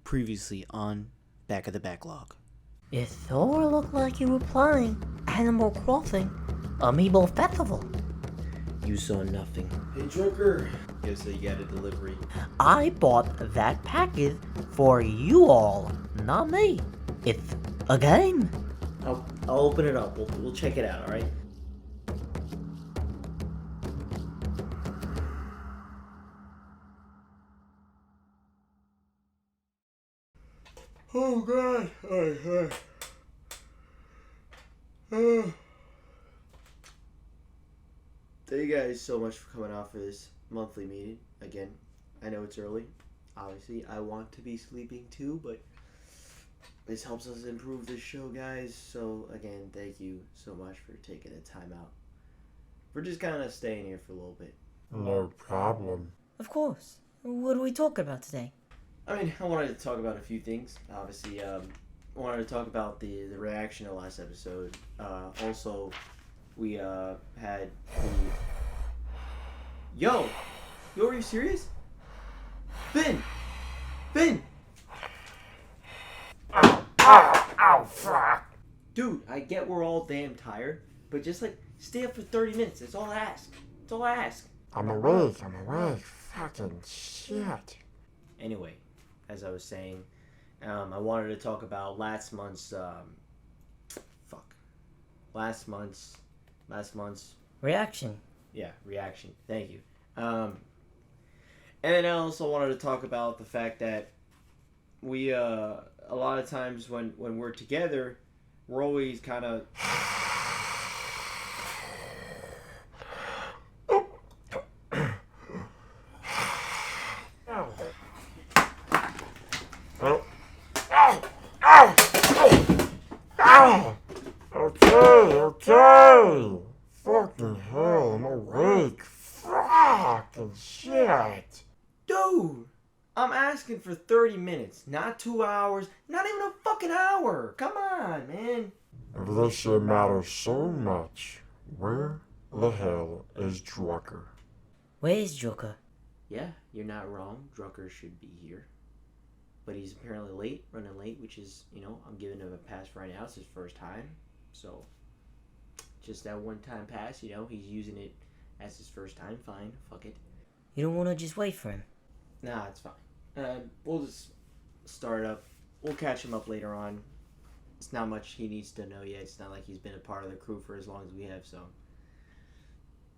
Previously on Back of the Backlog. It sure looked like you were playing Animal Crossing Amiibo Festival. You saw nothing. Hey Joker, guess you got a delivery. I bought that package for you all, not me. It's a game. I'll open it up. We'll check it out, alright? Oh God! Thank you guys so much for coming out for this monthly meeting. Again, I know it's early. Obviously, I want to be sleeping too, but this helps us improve this show, guys. So again, thank you so much for taking the time out. We're just kind of staying here for a little bit. No problem. Of course. What are we talking about today? I mean, I wanted to talk about a few things. Obviously, I wanted to talk about the reaction to last episode. Also, we had the... Yo, are you serious? Ben! Ow, fuck. Dude, I get we're all damn tired, but just stay up for 30 minutes. That's all I ask. I'm awake. Fucking shit. Anyway, as I was saying, I wanted to talk about last month's Reaction. Yeah, reaction. Thank you. And then I also wanted to talk about the fact that we a lot of times when we're together, we're always kind of Okay. Fucking hell, I'm awake. Fucking shit. Dude, I'm asking for 30 minutes, not 2 hours, not even a fucking hour. Come on, man. If this shit matters so much, where the hell is Drucker? Where's Joker? Yeah, you're not wrong. Drucker should be here. But he's apparently running late, which is, I'm giving him a pass right now. It's his first time. So, just that one time pass, he's using it as his first time. Fine, fuck it. You don't want to just wait for him? Nah, it's fine. We'll just start up. We'll catch him up later on. It's not much he needs to know yet. It's not like he's been a part of the crew for as long as we have, so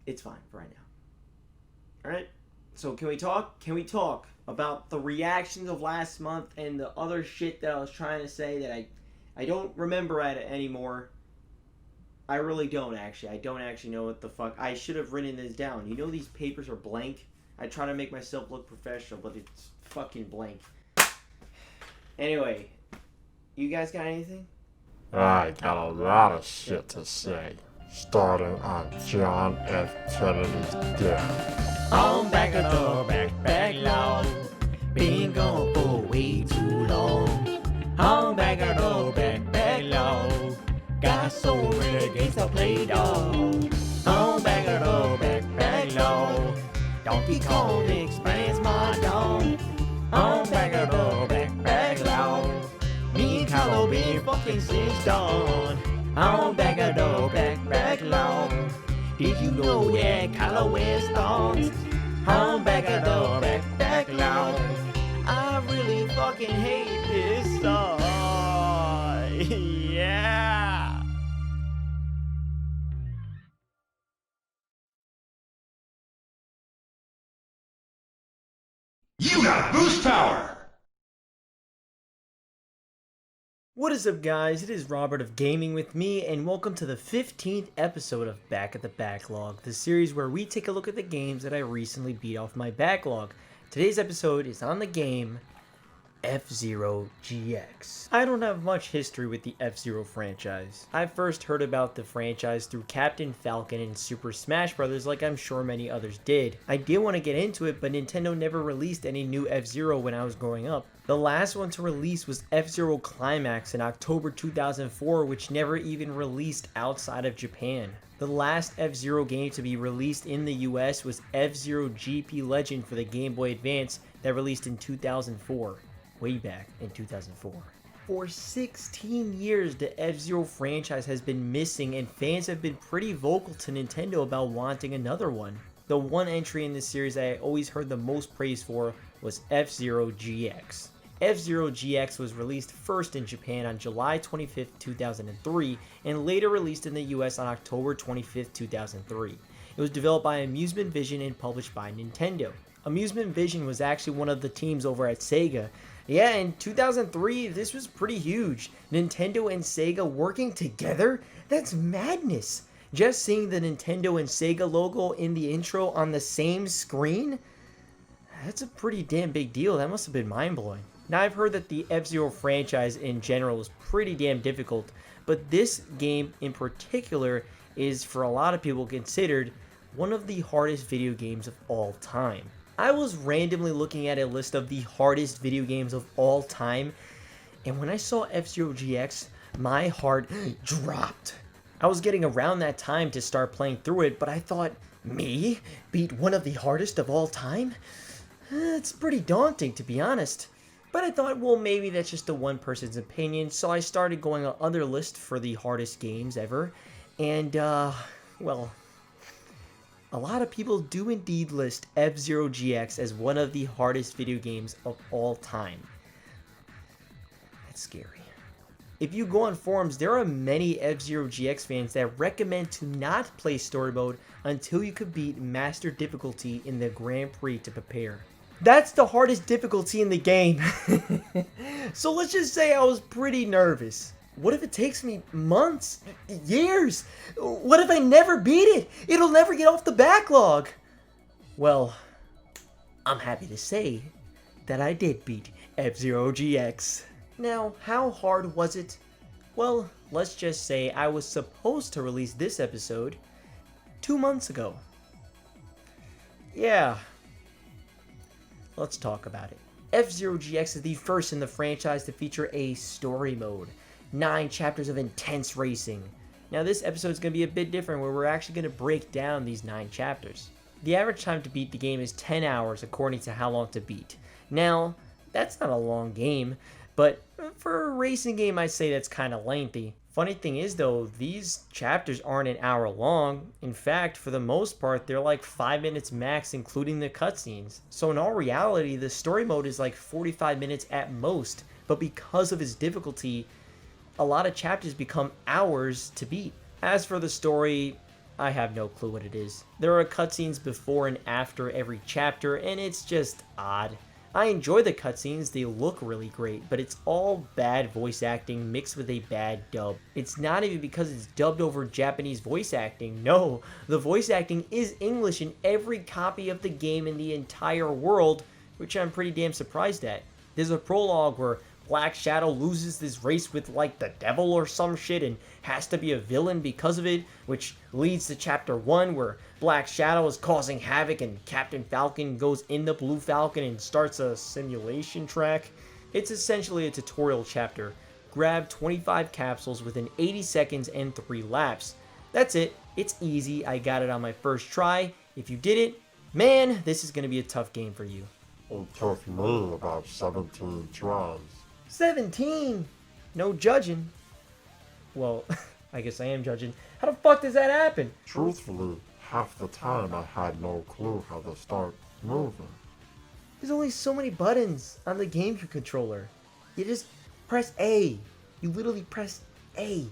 it's fine for right now. Alright? So can we talk? Can we talk about the reactions of last month and the other shit that I was trying to say that I don't remember at it anymore? I really don't, actually. I don't actually know what the fuck. I should have written this down. These papers are blank. I try to make myself look professional, but it's fucking blank. Anyway, you guys got anything? I got a lot of shit to say, starting on John F. Kennedy's death. On backlog, been gone for way too long. On backlog, got so many games to play, dog. On backlog, Donkey Kong expands my dome. On backlog, me and Carlo been fucking since dawn. On backlog, did you know that Carlo wears thongs? On backlog, I really fucking hate this song. Yeah. You got boost power! What is up, guys? It is Robert of Gaming with me, and welcome to the 15th episode of Back at the Backlog, the series where we take a look at the games that I recently beat off my backlog. Today's episode is on the game F-Zero GX. I don't have much history with the F-Zero franchise. I first heard about the franchise through Captain Falcon and Super Smash Bros. Like I'm sure many others did. I did want to get into it, but Nintendo never released any new F-Zero when I was growing up. The last one to release was F-Zero Climax in October 2004, which never even released outside of Japan. The last F-Zero game to be released in the US was F-Zero GP Legend for the Game Boy Advance that released in 2004. way back in 2004. For 16 years, the F-Zero franchise has been missing, and fans have been pretty vocal to Nintendo about wanting another one. The one entry in this series I always heard the most praise for was F-Zero GX. F-Zero GX was released first in Japan on July 25, 2003, and later released in the US on October 25, 2003. It was developed by Amusement Vision and published by Nintendo. Amusement Vision was actually one of the teams over at Sega. Yeah, in 2003, this was pretty huge. Nintendo and Sega working together? That's madness. Just seeing the Nintendo and Sega logo in the intro on the same screen? That's a pretty damn big deal. That must have been mind-blowing. Now, I've heard that the F-Zero franchise in general is pretty damn difficult, but this game in particular is, for a lot of people, considered one of the hardest video games of all time. I was randomly looking at a list of the hardest video games of all time, and when I saw F-Zero GX, my heart dropped. I was getting around that time to start playing through it, but I thought, me? Beat one of the hardest of all time? It's pretty daunting, to be honest. But I thought, well, maybe that's just a one person's opinion, so I started going on other lists for the hardest games ever, and, well, a lot of people do indeed list F-Zero GX as one of the hardest video games of all time. That's scary. If you go on forums, there are many F-Zero GX fans that recommend to not play story mode until you could beat Master difficulty in the Grand Prix to prepare. That's the hardest difficulty in the game. So let's just say I was pretty nervous. What if it takes me months, years? What if I never beat it? It'll never get off the backlog. Well, I'm happy to say that I did beat F-Zero GX. Now, how hard was it? Well, let's just say I was supposed to release this episode 2 months ago. Yeah. Let's talk about it. F-Zero GX is the first in the franchise to feature a story mode. 9 chapters of intense racing. Now this episode is going to be a bit different, where we're actually going to break down these 9 chapters. The average time to beat the game is 10 hours according to how long to beat. Now, that's not a long game, but for a racing game I'd say that's kind of lengthy. Funny thing is though, these chapters aren't an hour long. In fact, for the most part, they're like 5 minutes max, including the cutscenes. So in all reality, the story mode is like 45 minutes at most, but because of its difficulty, a lot of chapters become hours to beat. As for the story, I have no clue what it is. There are cutscenes before and after every chapter, and it's just odd. I enjoy the cutscenes, they look really great, but it's all bad voice acting mixed with a bad dub. It's not even because it's dubbed over Japanese voice acting. No, the voice acting is English in every copy of the game in the entire world, which I'm pretty damn surprised at. There's a prologue where Black Shadow loses this race with like the devil or some shit and has to be a villain because of it, which leads to chapter 1 where Black Shadow is causing havoc and Captain Falcon goes in the Blue Falcon and starts a simulation track. It's essentially a tutorial chapter. Grab 25 capsules within 80 seconds and 3 laps. That's it. It's easy. I got it on my first try. If you did it, man, this is going to be a tough game for you. It took me about 17 tries. 17? No judging. Well, I guess I am judging. How the fuck does that happen? Truthfully, half the time I had no clue how to start moving. There's only so many buttons on the GameCube controller. You just press A. You literally press A.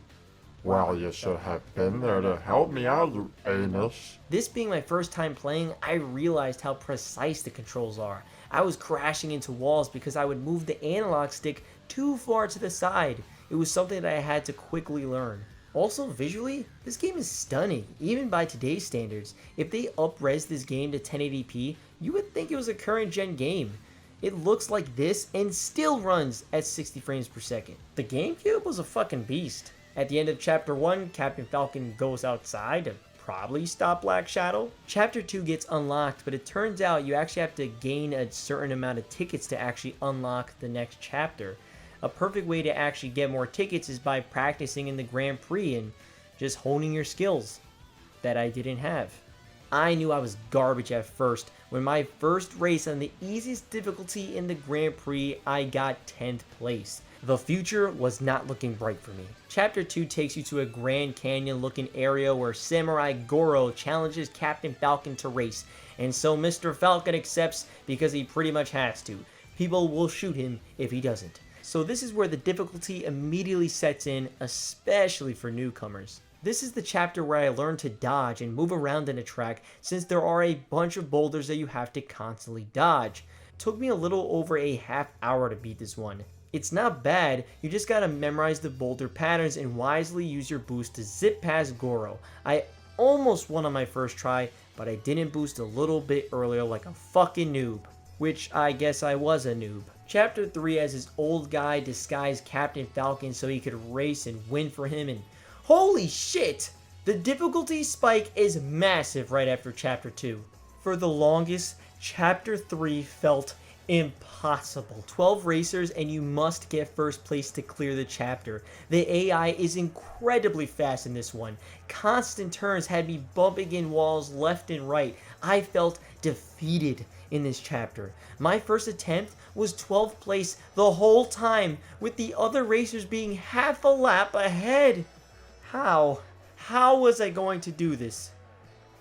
Well, you should have been there to help me out, you anus. This being my first time playing, I realized how precise the controls are. I was crashing into walls because I would move the analog stick too far to the side. It was something that I had to quickly learn. Also, visually, this game is stunning, even by today's standards. If they up-res this game to 1080p, you would think it was a current-gen game. It looks like this and still runs at 60 frames per second. The GameCube was a fucking beast. At the end of Chapter 1, Captain Falcon goes outside to probably stop Black Shadow. Chapter 2 gets unlocked, but it turns out you actually have to gain a certain amount of tickets to actually unlock the next chapter. A perfect way to actually get more tickets is by practicing in the Grand Prix and just honing your skills that I didn't have. I knew I was garbage at first. When my first race on the easiest difficulty in the Grand Prix, I got 10th place. The future was not looking bright for me. Chapter 2 takes you to a Grand Canyon looking area where Samurai Goro challenges Captain Falcon to race, and so Mr. Falcon accepts because he pretty much has to. People will shoot him if he doesn't. So this is where the difficulty immediately sets in, especially for newcomers. This is the chapter where I learned to dodge and move around in a track, since there are a bunch of boulders that you have to constantly dodge. It took me a little over a half hour to beat this one. It's not bad, you just gotta memorize the boulder patterns and wisely use your boost to zip past Goro. I almost won on my first try, but I didn't boost a little bit earlier like a fucking noob. Which I guess I was a noob. Chapter 3 has this old guy disguise Captain Falcon so he could race and win for him, and holy shit! The difficulty spike is massive right after Chapter 2. For the longest, Chapter 3 felt impossible. 12 racers and you must get first place to clear the chapter. The AI is incredibly fast in this one. Constant turns had me bumping in walls left and right. I felt defeated in this chapter. My first attempt was 12th place the whole time, with the other racers being half a lap ahead. How was I going to do this?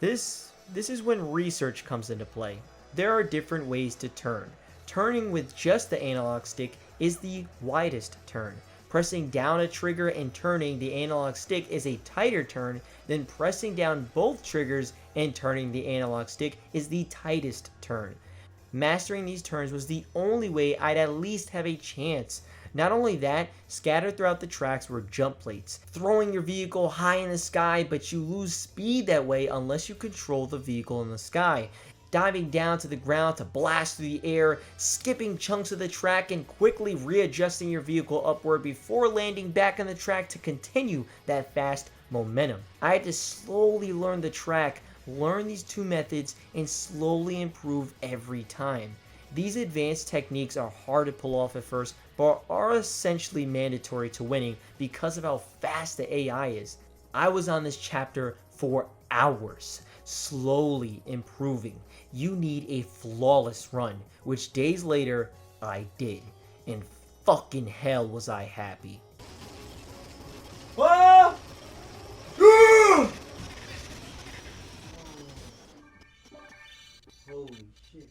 This is when research comes into play. There are different ways to turn. Turning with just the analog stick is the widest turn. Pressing down a trigger and turning the analog stick is a tighter turn, then pressing down both triggers and turning the analog stick is the tightest turn. Mastering these turns was the only way I'd at least have a chance. Not only that, scattered throughout the tracks were jump plates, throwing your vehicle high in the sky, but you lose speed that way unless you control the vehicle in the sky. Diving down to the ground to blast through the air, skipping chunks of the track, and quickly readjusting your vehicle upward before landing back on the track to continue that fast momentum. I had to slowly learn the track, learn these two methods, and slowly improve every time. These advanced techniques are hard to pull off at first, but are essentially mandatory to winning because of how fast the AI is. I was on this chapter for hours, slowly improving. You need a flawless run, which days later, I did. And fucking hell was I happy. Ah! Holy shit.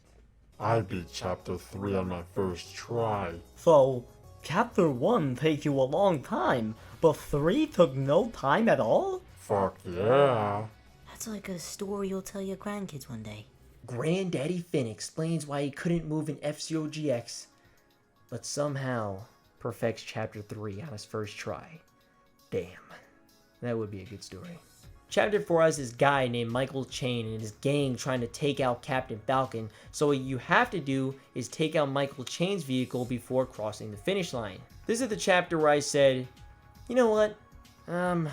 I beat Chapter 3 on my first try. So, Chapter 1 takes you a long time, but 3 took no time at all? Fuck yeah. That's like a story you'll tell your grandkids one day. Granddaddy Finn explains why he couldn't move in F-Zero GX, but somehow perfects Chapter 3 on his first try. Damn, that would be a good story. Chapter 4 has this guy named Michael Chain and his gang trying to take out Captain Falcon, so what you have to do is take out Michael Chain's vehicle before crossing the finish line. This is the chapter where I said, you know what, I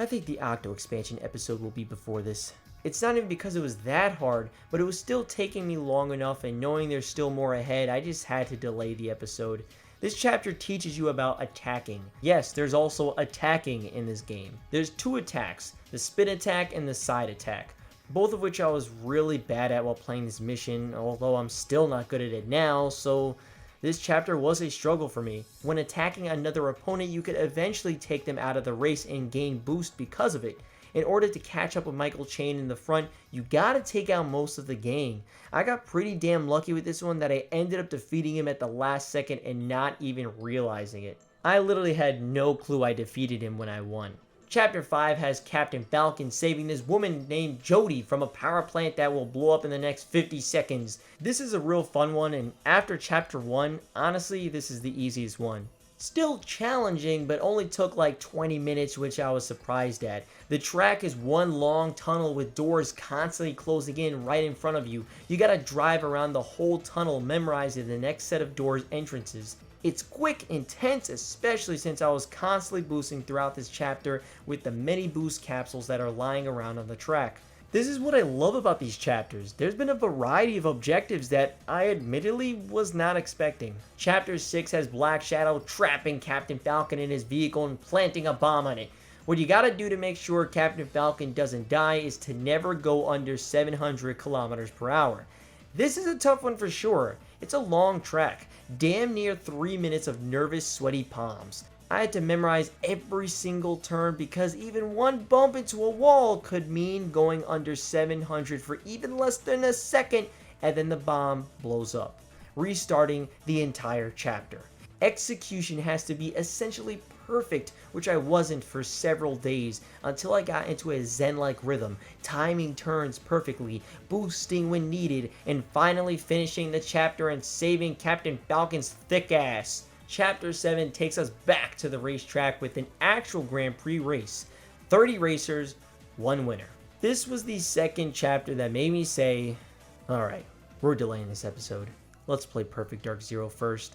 think the Octo expansion episode will be before this. It's not even because it was that hard, but it was still taking me long enough, and knowing there's still more ahead, I just had to delay the episode. This chapter teaches you about attacking. Yes, there's also attacking in this game. There's 2 attacks, the spin attack and the side attack, both of which I was really bad at while playing this mission, although I'm still not good at it now, so this chapter was a struggle for me. When attacking another opponent, you could eventually take them out of the race and gain boost because of it. In order to catch up with Michael Chain in the front, you gotta take out most of the gang. I got pretty damn lucky with this one that I ended up defeating him at the last second and not even realizing it. I literally had no clue I defeated him when I won. Chapter 5 has Captain Falcon saving this woman named Jody from a power plant that will blow up in the next 50 seconds. This is a real fun one, and after Chapter 1, honestly, this is the easiest one. Still challenging, but only took like 20 minutes, which I was surprised at. The track is one long tunnel with doors constantly closing in right in front of you. You gotta drive around the whole tunnel, memorizing the next set of doors entrances. It's quick, intense, especially since I was constantly boosting throughout this chapter with the many boost capsules that are lying around on the track. This is what I love about these chapters. There's been a variety of objectives that I admittedly was not expecting. Chapter 6 has Black Shadow trapping Captain Falcon in his vehicle and planting a bomb on it. What you gotta do to make sure Captain Falcon doesn't die is to never go under 700 kilometers per hour. This is a tough one for sure. It's a long track, damn near 3 minutes of nervous, sweaty palms. I had to memorize every single turn because even one bump into a wall could mean going under 700 for even less than a second, and then the bomb blows up, restarting the entire chapter. Execution has to be essentially perfect, which I wasn't for several days until I got into a zen-like rhythm, timing turns perfectly, boosting when needed, and finally finishing the chapter and saving Captain Falcon's thick ass. Chapter 7 takes us back to the racetrack with an actual Grand Prix race. 30 racers, 1 winner. This was the second chapter that made me say, alright, we're delaying this episode. Let's play Perfect Dark Zero first.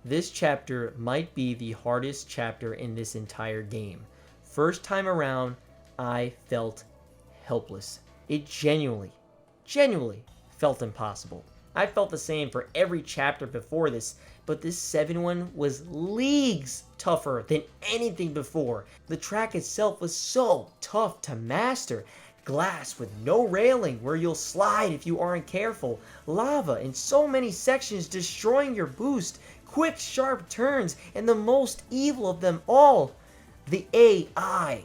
This chapter might be the hardest chapter in this entire game. First time around, I felt helpless. It genuinely felt impossible. I felt the same for every chapter before this, but this 7th one was leagues tougher than anything before. The track itself was so tough to master. Glass with no railing where you'll slide if you aren't careful. Lava in so many sections destroying your boost. Quick, sharp turns, and the most evil of them all, the AI.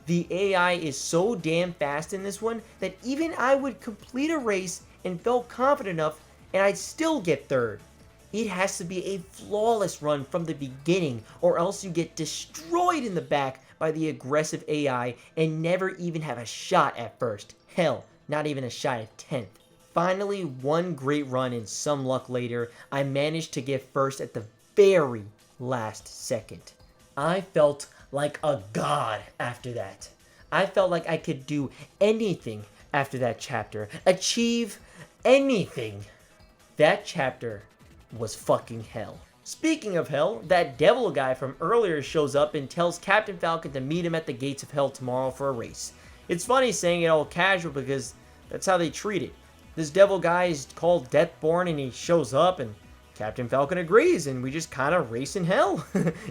The AI is so damn fast in this one that even I would complete a race and felt confident enough and I'd still get 3rd. It has to be a flawless run from the beginning or else you get destroyed in the back by the aggressive AI and never even have a shot at first. Hell, not even a shot at 10th. Finally, one great run and some luck later, I managed to get first at the very last second. I felt like a god after that. I felt like I could do anything after that chapter. Achieve anything. That chapter was fucking hell. Speaking of hell, that devil guy from earlier shows up and tells Captain Falcon to meet him at the gates of hell tomorrow for a race. It's funny saying it all casual because that's how they treat it. This devil guy is called Deathborn and he shows up and Captain Falcon agrees and we just kind of race in hell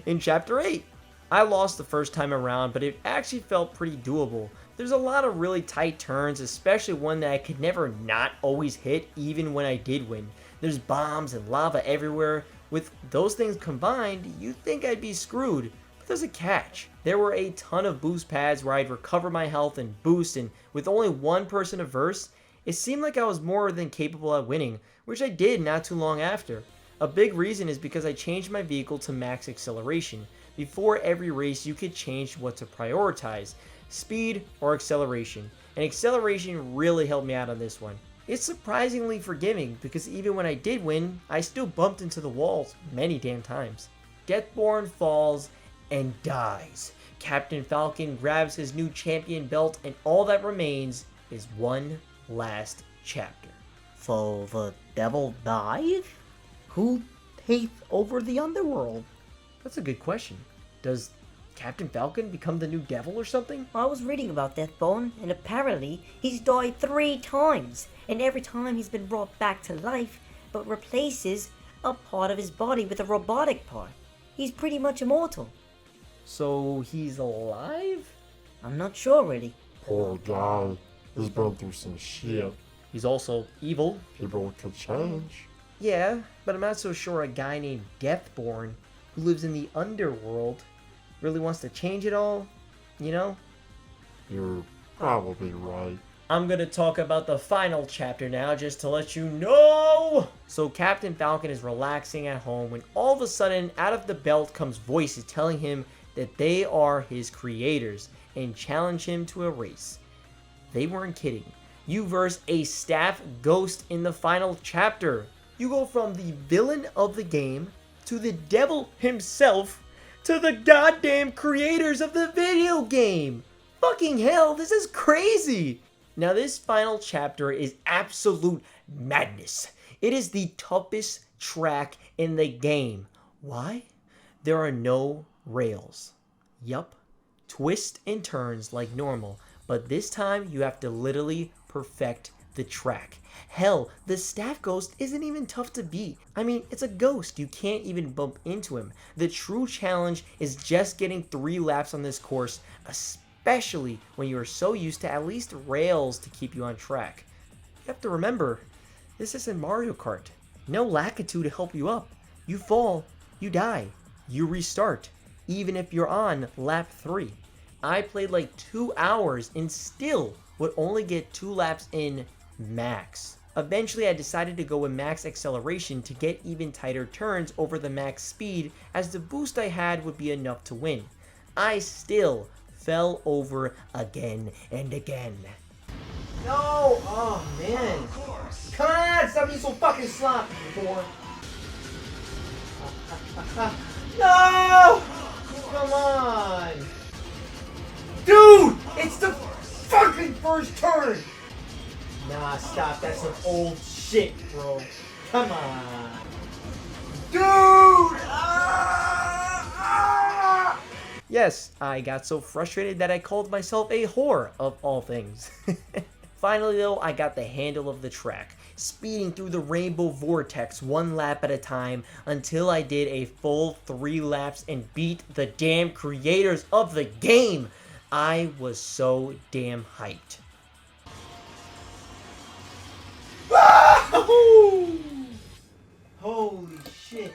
in chapter 8. I lost the first time around, but it actually felt pretty doable. There's a lot of really tight turns, especially one that I could never not always hit even when I did win. There's bombs and lava everywhere. With those things combined, you'd think I'd be screwed. But there's a catch. There were a ton of boost pads where I'd recover my health and boost, and with only one person averse, it seemed like I was more than capable at winning, which I did not too long after. A big reason is because I changed my vehicle to max acceleration. Before every race, you could change what to prioritize, speed or acceleration, and acceleration really helped me out on this one. It's surprisingly forgiving because even when I did win, I still bumped into the walls many damn times. Deathborn falls and dies. Captain Falcon grabs his new champion belt and all that remains is one last chapter. So the devil died? Who takes over the underworld? That's a good question. Does Captain Falcon become the new devil or something? I was reading about Deathbone, and apparently he's died 3 times, and every time he's been brought back to life, but replaces a part of his body with a robotic part. He's pretty much immortal. So he's alive? I'm not sure really. Poor guy. He's been through some shit. He's also evil. People could change. Yeah, but I'm not so sure a guy named Deathborn, who lives in the underworld, really wants to change it all, you know? You're probably right. I'm gonna talk about the final chapter now, just to let you know! So Captain Falcon is relaxing at home when all of a sudden, out of the belt comes voices telling him that they are his creators and challenge him to a race. They weren't kidding. You verse a staff ghost in the final chapter. You go from the villain of the game to the devil himself to the goddamn creators of the video game. Fucking hell, this is crazy. Now this final chapter is absolute madness. It is the toughest track in the game. Why? There are no rails. Yup. Twists and turns like normal, but this time you have to literally perfect the track. Hell, the staff ghost isn't even tough to beat. I mean, it's a ghost. You can't even bump into him. The true challenge is just getting 3 laps on this course, especially when you are so used to at least rails to keep you on track. You have to remember, this isn't Mario Kart. No Lakitu to help you up. You fall, you die, you restart, even if you're on lap 3. I played like 2 hours and still would only get 2 laps in max. Eventually I decided to go with max acceleration to get even tighter turns over the max speed, as the boost I had would be enough to win. I still fell over again and again. No! Oh man! Come on! Stop being so fucking sloppy, before. No! Come on! Dude! It's the fucking first turn! Nah, stop. That's some old shit, bro. Come on. Dude! Yes, I got so frustrated that I called myself a whore, of all things. Finally, though, I got the handle of the track, speeding through the rainbow vortex 1 lap at a time until I did a full 3 laps and beat the damn creators of the game. I was so damn hyped. Holy shit.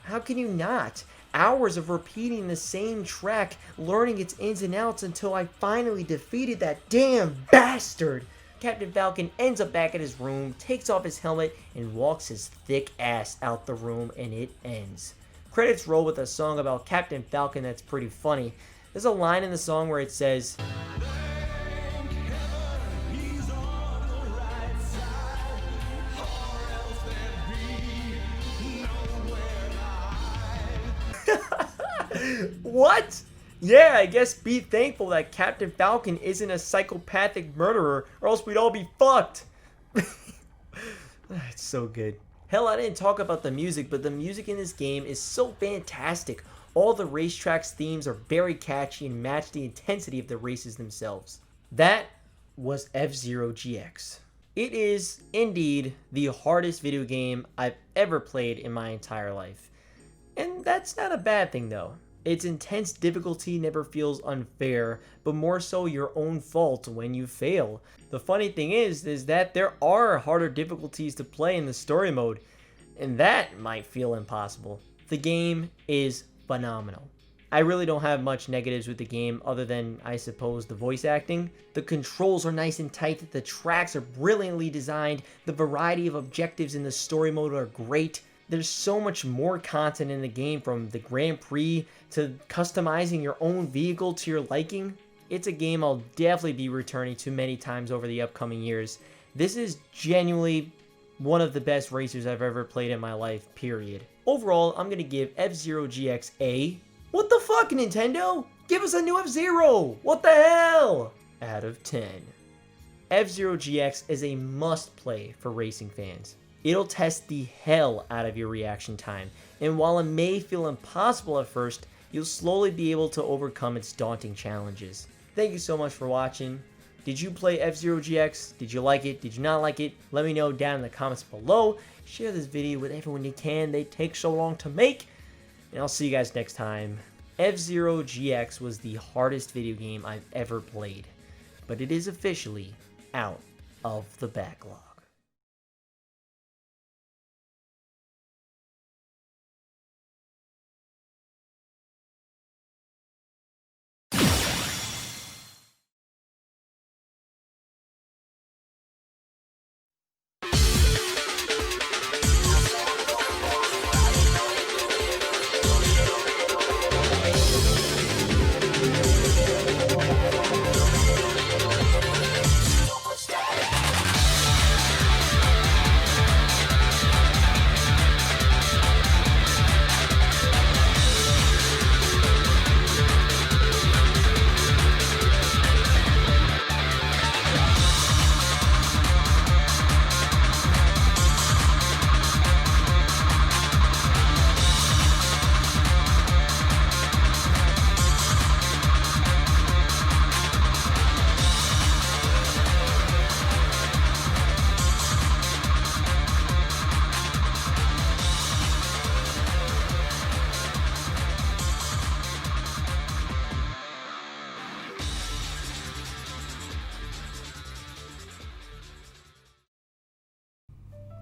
How can you not? Hours of repeating the same track, learning its ins and outs until I finally defeated that damn bastard. Captain Falcon ends up back at his room, takes off his helmet, and walks his thick ass out the room, and it ends. Credits roll with a song about Captain Falcon that's pretty funny. There's a line in the song where it says, what? Yeah, I guess be thankful that Captain Falcon isn't a psychopathic murderer, or else we'd all be fucked. It's so good. Hell, I didn't talk about the music, but the music in this game is so fantastic. All the racetrack's themes are very catchy and match the intensity of the races themselves. That was F-Zero GX. It is, indeed, the hardest video game I've ever played in my entire life. And that's not a bad thing, though. Its intense difficulty never feels unfair, but more so your own fault when you fail. The funny thing is that there are harder difficulties to play in the story mode, and that might feel impossible. The game is phenomenal. I really don't have much negatives with the game other than, I suppose, the voice acting. The controls are nice and tight, the tracks are brilliantly designed, the variety of objectives in the story mode are great. There's so much more content in the game, from the Grand Prix to customizing your own vehicle to your liking. It's a game I'll definitely be returning to many times over the upcoming years. This is genuinely one of the best racers I've ever played in my life, period. Overall, I'm going to give F-Zero GX a... What the fuck, Nintendo? Give us a new F-Zero! What the hell? Out of 10. F-Zero GX is a must-play for racing fans. It'll test the hell out of your reaction time, and while it may feel impossible at first, you'll slowly be able to overcome its daunting challenges. Thank you so much for watching. Did you play F-Zero GX? Did you like it? Did you not like it? Let me know down in the comments below. Share this video with everyone you can. They take so long to make. And I'll see you guys next time. F-Zero GX was the hardest video game I've ever played, but it is officially out of the backlog.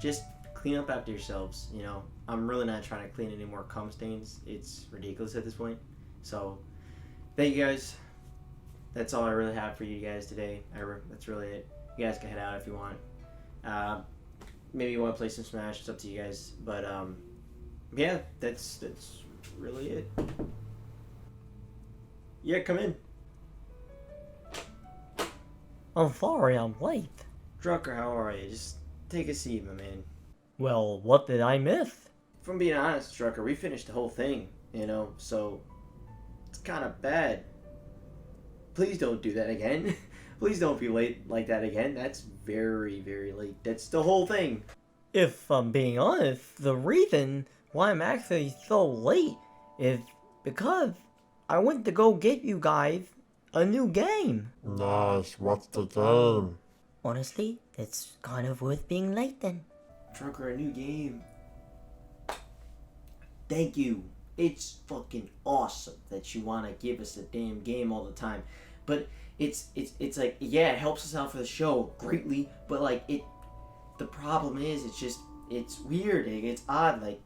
just clean up after yourselves. You know, I'm really not trying to clean any more cum stains. It's ridiculous at this point. So, thank you guys. That's all I really have for you guys today. That's really it. You guys can head out if you want. Maybe you want to play some Smash. It's up to you guys. But yeah, that's really it. Yeah, come in. I'm sorry I'm late. Drucker, how are you? Just take a seat, my man. Well, what did I miss? If I'm being honest, Drucker, we finished the whole thing, you know, so it's kind of bad. Please don't do that again. Please don't be late like that again. That's very, very late. That's the whole thing. If I'm being honest, the reason why I'm actually so late is because I went to go get you guys a new game. Nice, what's the game? Honestly, it's kind of worth being late then. Drucker, a new game. Thank you. It's fucking awesome that you want to give us a damn game all the time. But it's like, yeah, it helps us out for the show greatly, but like the problem is it's weird, it's odd, like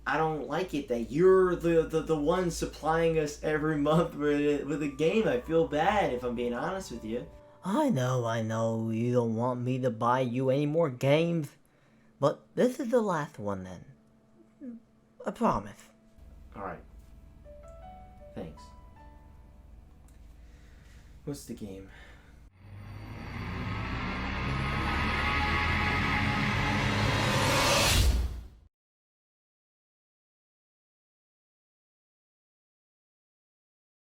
I don't like it that you're the one supplying us every month with a game. I feel bad, if I'm being honest with you. I know, you don't want me to buy you any more games, but this is the last one then. I promise. Alright. Thanks. What's the game?